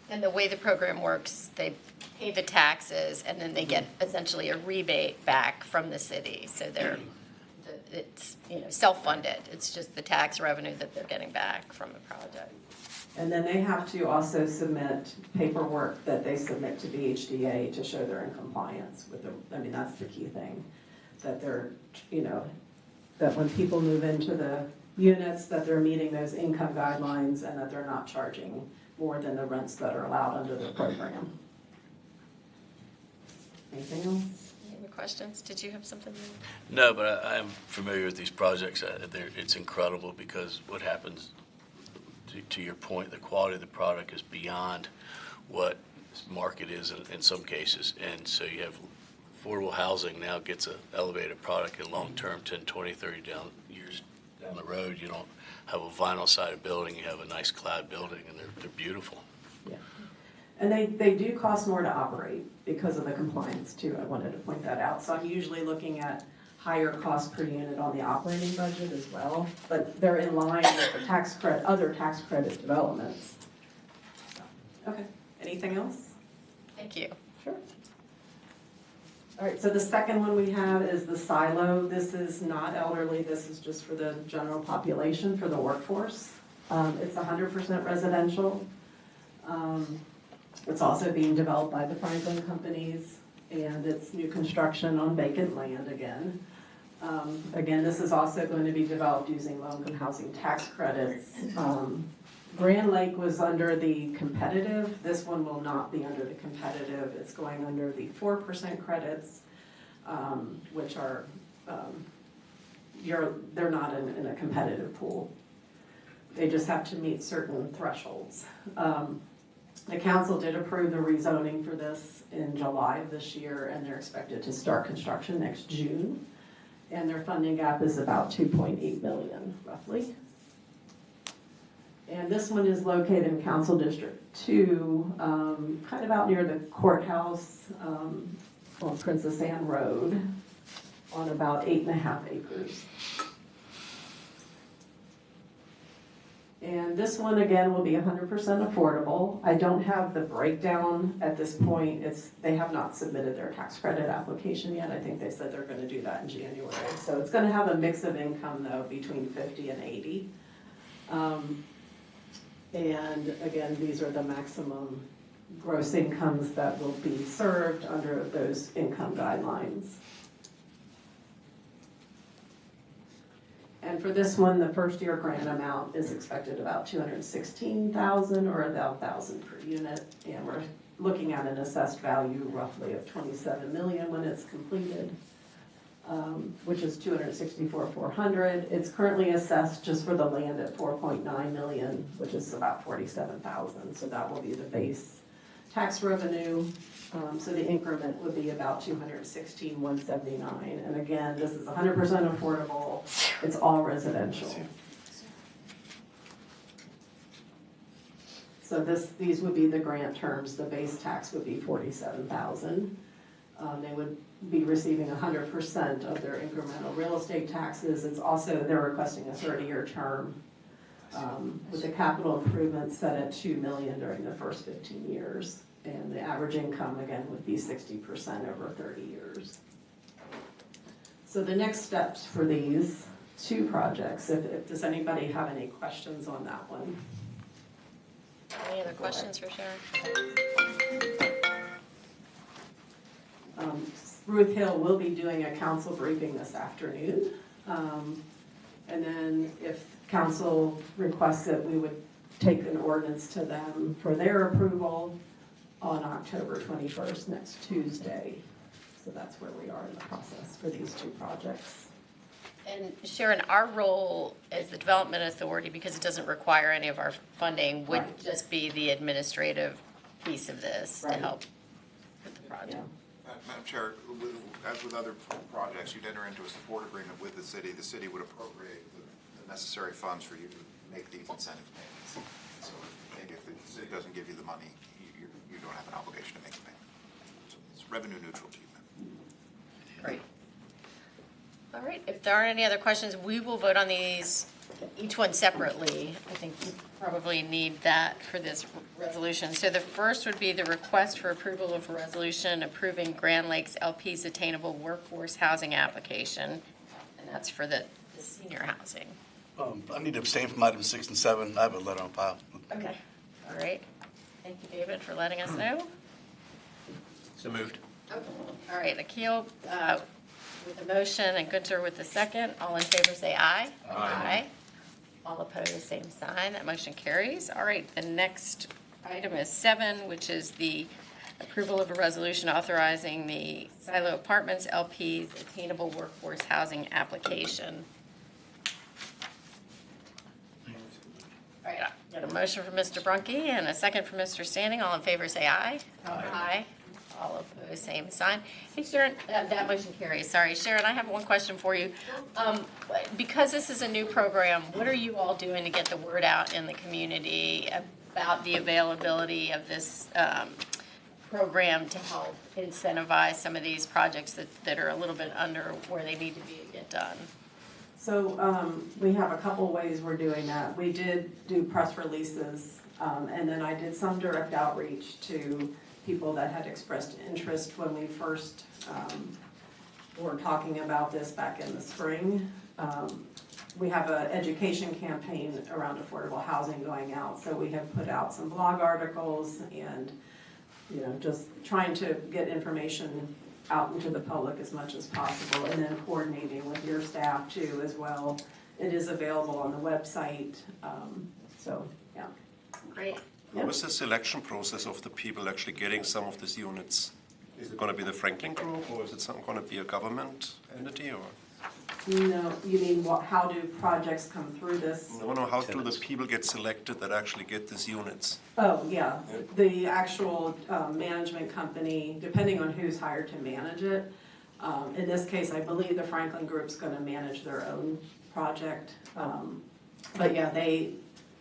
And the way the program works, they pay the taxes and then they get essentially a rebate back from the city. So it's self-funded. It's just the tax revenue that they're getting back from the project. And then they have to also submit paperwork that they submit to VHDA to show they're in compliance with that's the key thing. That they're, that when people move into the units, that they're meeting those income guidelines and that they're not charging more than the rents that are allowed under the program. Anything else? Any questions? Did you have something? No, but I'm familiar with these projects. It's incredible because what happens, to your point, the quality of the product is beyond what market is in some cases. And so you have affordable housing now gets an elevated product in long-term, 10, 20, 30 years down the road. You don't have a vinyl sided building, you have a nice clad building, and they're beautiful. Yeah. And they do cost more to operate because of the compliance too. I wanted to point that out. So I'm usually looking at higher cost per unit on the operating budget as well, but they're in line with the other tax credit developments. Okay, anything else? Thank you. Sure. All right, so the second one we have is the silo. This is not elderly, this is just for the general population, for the workforce. It's 100% residential. It's also being developed by the Franklin companies. and it's new construction on vacant land again. Again, this is also going to be developed using low-income housing tax credits. Grand Lake was under the competitive. This one will not be under the competitive. It's going under the 4% credits, which are, they're not in a competitive pool. They just have to meet certain thresholds. The council did approve the rezoning for this in July of this year, and they're expected to start construction next June. And their funding gap is about 2.8 million, roughly. And this one is located in Council District 2, kind of out near the courthouse on Princess Anne Road, on about 8.5 acres. And this one, again, will be 100% affordable. I don't have the breakdown at this point. They have not submitted their tax credit application yet. I think they said they're going to do that in January. So it's going to have a mix of income, though, between 50 and 80. And again, these are the maximum gross incomes that will be served under those income guidelines. And for this one, the first year grant amount is expected about $216,000 or $1,000 per unit. And we're looking at an assessed value roughly of $27 million when it's completed, which is $264,400. It's currently assessed just for the land at $4.9 million, which is about $47,000. So that will be the base tax revenue. So the increment would be about $216,179. And again, this is 100% affordable. It's all residential. So these would be the grant terms. The base tax would be $47,000. They would be receiving 100% of their incremental real estate taxes. It's also, they're requesting a 30-year term with the capital improvements set at $2 million during the first 15 years. And the average income, again, would be 60% over 30 years. So the next steps for these two projects, does anybody have any questions on that one? Any other questions for Sharon? Ruth Hill will be doing a council briefing this afternoon. And then if council requests it, we would take an ordinance to them for their approval on October 21st, next Tuesday. So that's where we are in the process for these two projects. And Sharon, our role as the development authority, because it doesn't require any of our funding, would Right. just be the administrative piece of this to Right. help with the project. Yeah. Madam Chair, as with other projects, you'd enter into a support agreement with the city. The city would appropriate the necessary funds for you to make these incentive payments. So maybe if the city doesn't give you the money, you don't have an obligation to make the payment. So it's revenue neutral to you. Great. All right, if there aren't any other questions, we will vote on these, each one separately. I think you probably need that for this resolution. So the first would be the request for approval of a resolution approving Grand Lakes LP's attainable workforce housing application, and that's for the senior housing. I need to abstain from items 6 and 7. I have a letter on file. Okay. All right. Thank you, David, for letting us know. So moved. All right, Akil with the motion and Gunter with the second. All in favor, say aye. Aye. All opposed, same sign. That motion carries. All right, the next item is 7, which is the approval of a resolution authorizing the Silo Apartments LP's attainable workforce housing application. All right, got a motion from Mr. Brunke and a second from Mr. Standing. All in favor, say aye. Aye. All opposed, same sign. Hey, Sharon, that motion carries. Sorry, Sharon, I have one question for you. Because this is a new program, what are you all doing to get the word out in the community about the availability of this program to help incentivize some of these projects that are a little bit under where they need to be to get done? So we have a couple ways we're doing that. We did do press releases, and then I did some direct outreach to people that had expressed interest when we first were talking about this back in the spring. We have an education campaign around affordable housing going out, so we have put out some blog articles and you know, just trying to get information out into the public as much as possible, and then coordinating with your staff too as well. It is available on the website, so, yeah. Great. What was the selection process of the people actually getting some of these units? Is it going to be the Franklin Group, or is it going to be a government entity, or? No, you mean what, how do projects come through this? No, how do the people get selected that actually get these units? Oh, yeah, the actual management company, depending on who's hired to manage it. In this case, I believe the Franklin Group's gonna manage their own project. But yeah, they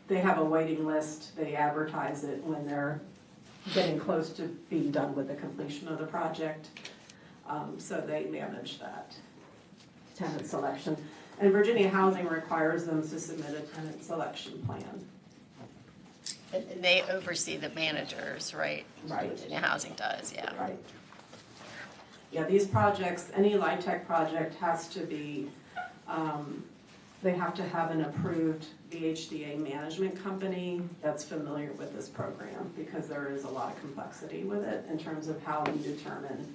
have a waiting list, they advertise it when they're getting close to being done with the completion of the project. So they manage that tenant selection. And Virginia Housing requires them to submit a tenant selection plan. And they oversee the managers, right? Right. Virginia Housing does, yeah. Right. Yeah, these projects, any LIHTC project has to be, they have to have an approved VHDA management company that's familiar with this program, because there is a lot of complexity with it in terms of how we determine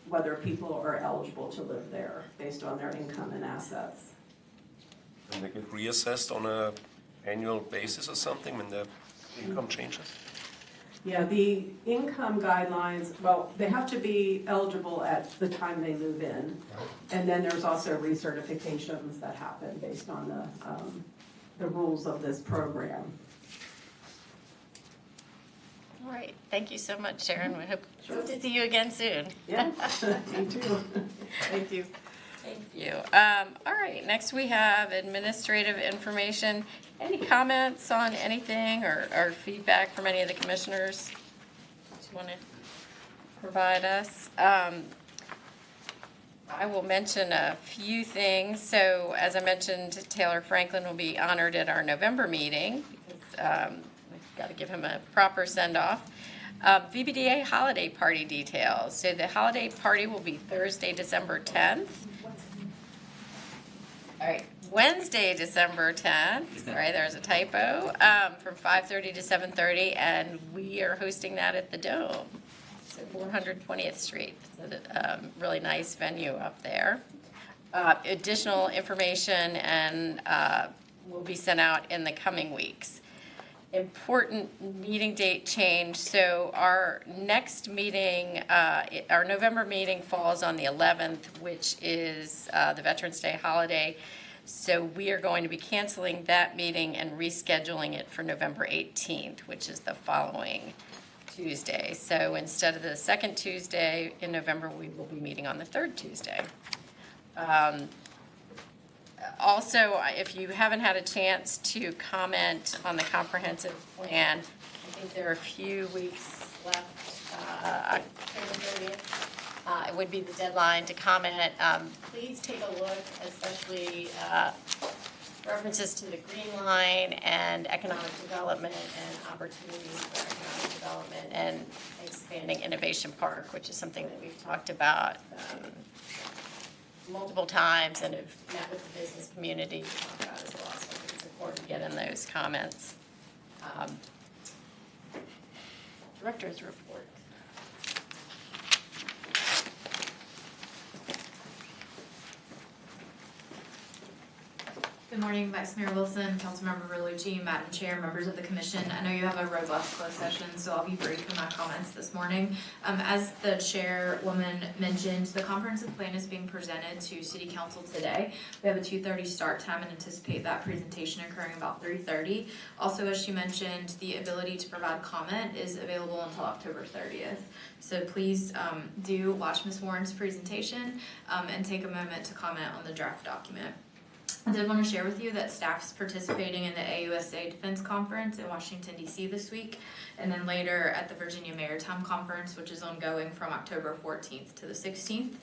whether people are eligible to live there based on their income and assets. And they get reassessed on an annual basis or something when the income changes? Yeah, the income guidelines, well, they have to be eligible at the time they move in. And then there's also recertifications that happen based on the rules of this program. All right, thank you so much, Sharon. We hope to see you again soon. Yeah, me too. Thank you. Thank you. All right, next we have administrative information. Any comments on anything or feedback from any of the commissioners that you want to provide us? I will mention a few things. So as I mentioned, Taylor Franklin will be honored at our November meeting. We've got to give him a proper send-off. VBDA holiday party details. So the holiday party will be Thursday, December 10th. All right, Wednesday, December 10th, sorry, there's a typo, from 5:30 to 7:30, and we are hosting that at the Dome, so 420th Street. It's a really nice venue up there. Additional information and will be sent out in the coming weeks. Important meeting date change, so our next meeting, our November meeting falls on the 11th, which is the Veterans Day holiday. So we are going to be canceling that meeting and rescheduling it for November 18th, which is the following Tuesday. So instead of the second Tuesday in November, we will be meeting on the third Tuesday. Also, if you haven't had a chance to comment on the comprehensive plan, I think there are a few weeks left, October 30th. It would be the deadline to comment. Please take a look, especially references to the Green Line and economic development and opportunities for economic development and expanding Innovation Park, which is something that we've talked about multiple times and have met with the business community to talk about as well. So I think it's important to get in those comments. Director's report. Good morning, Vice Mayor Wilson, Councilmember Berlucci, Madam Chair, members of the commission. I know you have a robust closed session, so I'll be brief in my comments this morning. As the chairwoman mentioned, the comprehensive plan is being presented to City Council today. We have a 2:30 start time and anticipate that presentation occurring about 3:30. Also, as she mentioned, the ability to provide comment is available until October 30th. So please do watch Ms. Warren's presentation and take a moment to comment on the draft document. I did want to share with you that staff's participating in the AUSA Defense Conference in Washington, D.C. this week, and then later at the Virginia Maritime Conference, which is ongoing from October 14th to the 16th.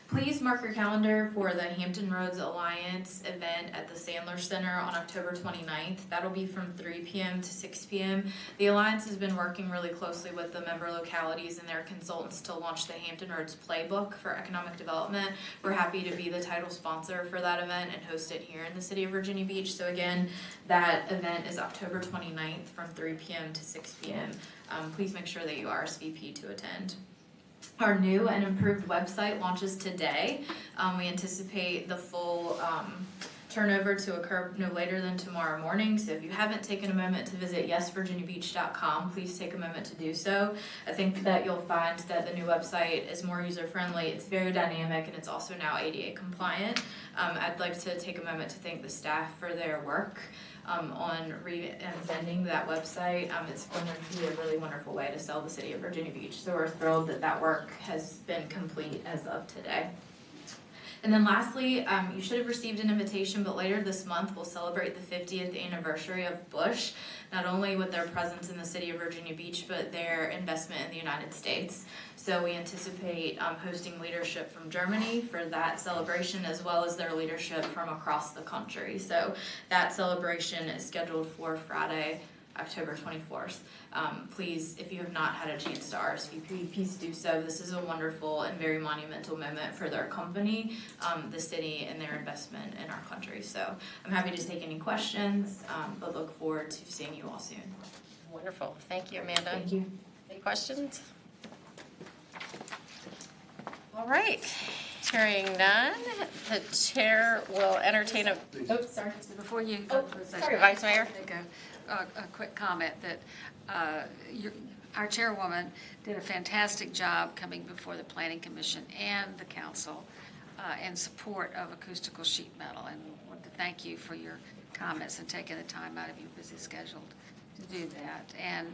Please mark your calendar for the Hampton Roads Alliance event at the Sandler Center on October 29th. That'll be from 3 p.m. to 6 p.m. The Alliance has been working really closely with the member localities and their consultants to launch the Hampton Roads Playbook for Economic Development. We're happy to be the title sponsor for that event and host it here in the city of Virginia Beach. So again, that event is October 29th from 3 p.m. to 6 p.m. please make sure that you RSVP to attend. Our new and improved website launches today. We anticipate the full turnover to occur no later than tomorrow morning. So if you haven't taken a moment to visit yesvirginiabeach.com, please take a moment to do so. I think that you'll find that the new website is more user-friendly, it's very dynamic, and it's also now ADA compliant. I'd like to take a moment to thank the staff for their work on reinventing that website. It's going to be a really wonderful way to sell the city of Virginia Beach. So we're thrilled that that work has been complete as of today. And then lastly, you should have received an invitation, but later this month we'll celebrate the 50th anniversary of Bush, not only with their presence in the city of Virginia Beach, but their investment in the United States. So we anticipate hosting leadership from Germany for that celebration, as well as their leadership from across the country. So that celebration is scheduled for Friday, October 24th. Please, if you have not had a chance to RSVP, please do so. This is a wonderful and very monumental moment for their company, the city, and their investment in our country. So I'm happy to take any questions, but look forward to seeing you all soon. Wonderful. Thank you, Amanda. Thank you. Any questions? All right. Hearing none, the chair will entertain a, oh, sorry. Before you Oh, go to the sorry, Vice Mayor. a quick comment that our chairwoman did a fantastic job coming before the Planning Commission and the council in support of acoustical sheet metal, and want to thank you for your comments and taking the time out of your busy schedule to do that. And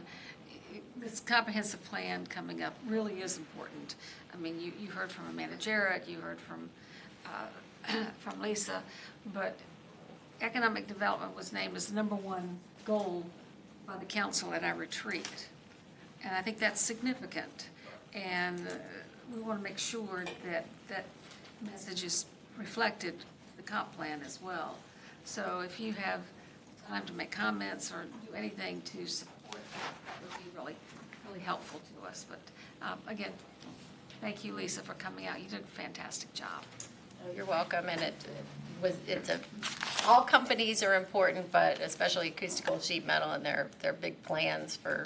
this comprehensive plan coming up really is important. I mean, you heard from Amanda Jarrett, you heard from Lisa, but economic development was named as the #1 goal by the council at our retreat. And I think that's significant. And we want to make sure that that message is reflected in the comp plan as well. So if you have time to make comments or do anything to support that would be really, really helpful to us. But again, thank you, Lisa, for coming out. You did a fantastic job. You're welcome, and all companies are important, but especially acoustical sheet metal and their big plans for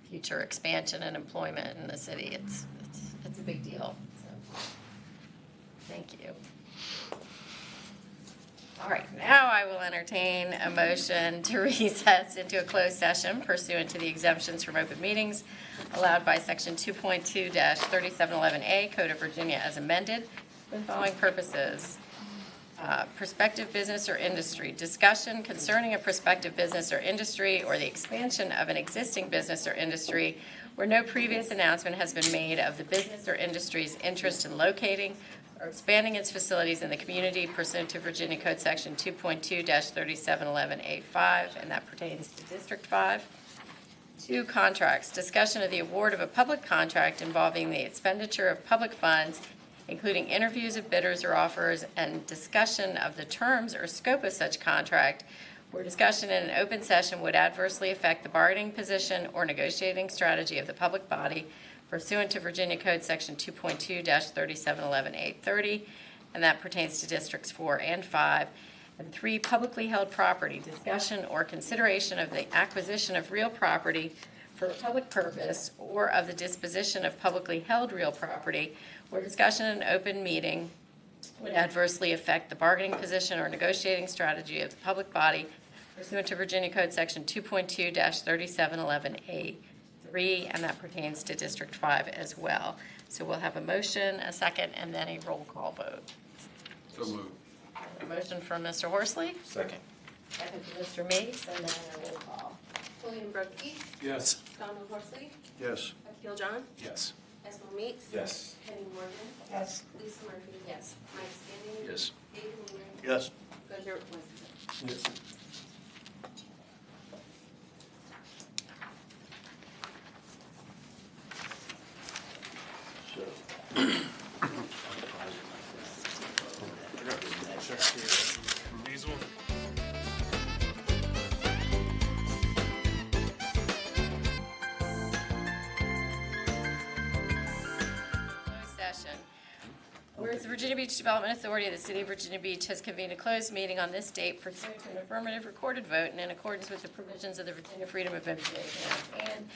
future expansion and employment in the city. It's a big deal. So, thank you. All right, now I will entertain a motion to recess into a closed session pursuant to the exemptions from open meetings allowed by Section 2.2-3711A Code of Virginia as amended, for the following purposes. Prospective business or industry. Discussion concerning a prospective business or industry or the expansion of an existing business or industry where no previous announcement has been made of the business or industry's interest in locating or expanding its facilities in the community pursuant to Virginia Code Section 2.2-3711A5, and that pertains to District 5. 2, contracts. Discussion of the award of a public contract involving the expenditure of public funds, including interviews of bidders or offers, and discussion of the terms or scope of such contract, where discussion in an open session would adversely affect the bargaining position or negotiating strategy of the public body pursuant to Virginia Code Section 2.2-3711A30, and that pertains to Districts 4 and 5. And 3, publicly held property. Discussion or consideration of the acquisition of real property for a public purpose or of the disposition of publicly held real property, where discussion in an open meeting would adversely affect the bargaining position or negotiating strategy of the public body pursuant to Virginia Code Section 2.2-3711A3, and that pertains to District 5 as well. So we'll have a motion, a second, and then a roll call vote. So moved. A motion from Mr. Horsley, Second. second from Mr. Meeks, and then a roll call. William Brookie, Yes. Donald Horsley, Yes. Akil John, Yes. Esmo Meeks. Yes. Penny Morgan. Yes. Lisa Murphy. Yes. Mike Standing. Yes. David Moore. Yes. Gunnar West. Yes. These ones. Closed session. Whereas the Virginia Beach Development Authority of the City of Virginia Beach has convened a closed meeting on this date pursuant to an affirmative recorded vote and in accordance with the provisions of the Virginia Freedom of Information Act. And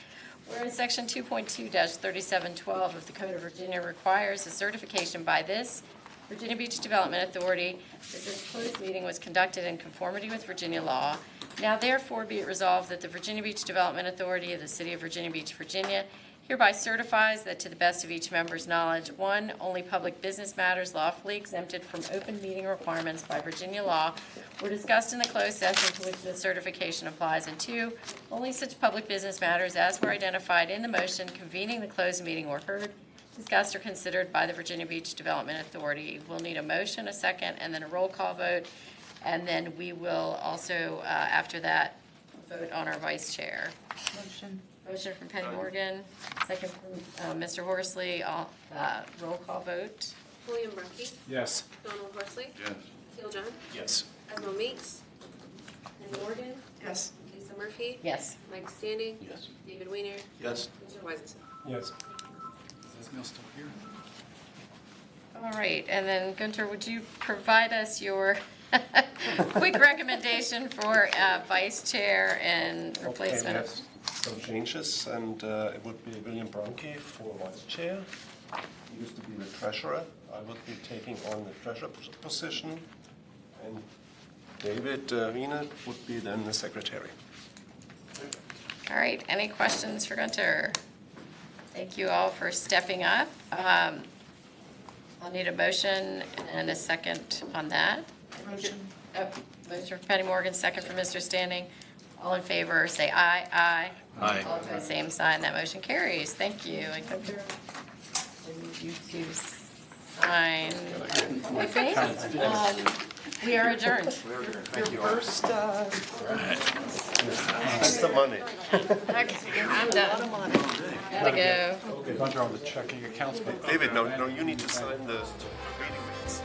whereas Section 2.2-3712 of the Code of Virginia requires a certification by this Virginia Beach Development Authority that this closed meeting was conducted in conformity with Virginia law. Now therefore be it resolved that the Virginia Beach Development Authority of the City of Virginia Beach, Virginia hereby certifies that to the best of each member's knowledge, 1, only public business matters lawfully exempted from open meeting requirements by Virginia law were discussed in the closed session to which the certification applies, and 2, only such public business matters as were identified in the motion convening the closed meeting were heard, discussed, or considered by the Virginia Beach Development Authority. We'll need a motion, a second, and then a roll call vote, and then we will also, after that, vote on our vice chair. Motion from Penny Morgan, second from Mr. Horsley, roll call vote. William Brumke. Yes. Donald Horsley. Yes. Keel John. Yes. Esmo Meeks. Penny Morgan. Yes. Lisa Murphy. Yes. Mike Standing. Yes. David Weiner. Yes. Mr. Weisenson. Yes. Is Esmail still here? All right, and then Gunter, would you provide us your quick recommendation for vice chair and Okay, we replacement? have some changes, and it would be William Brunke for vice chair. He used to be the treasurer. I would be taking on the treasurer position, and David Wiener would be then the secretary. All right, any questions for Gunter? Thank you all for stepping up. I'll need a motion and a second on that. Motion. Motion for Penny Morgan, second for Mr. Standing. All in favor, say aye. Aye. Aye. All opposed, same sign. That motion carries. Thank you. And Gunter, I need you to sign. Okay. We are adjourned. Thank you. First, That's the money. Okay, I'm done. Gotta go. Okay, Gunter, on the checking accounts. David, no, you need to sign the meeting minutes.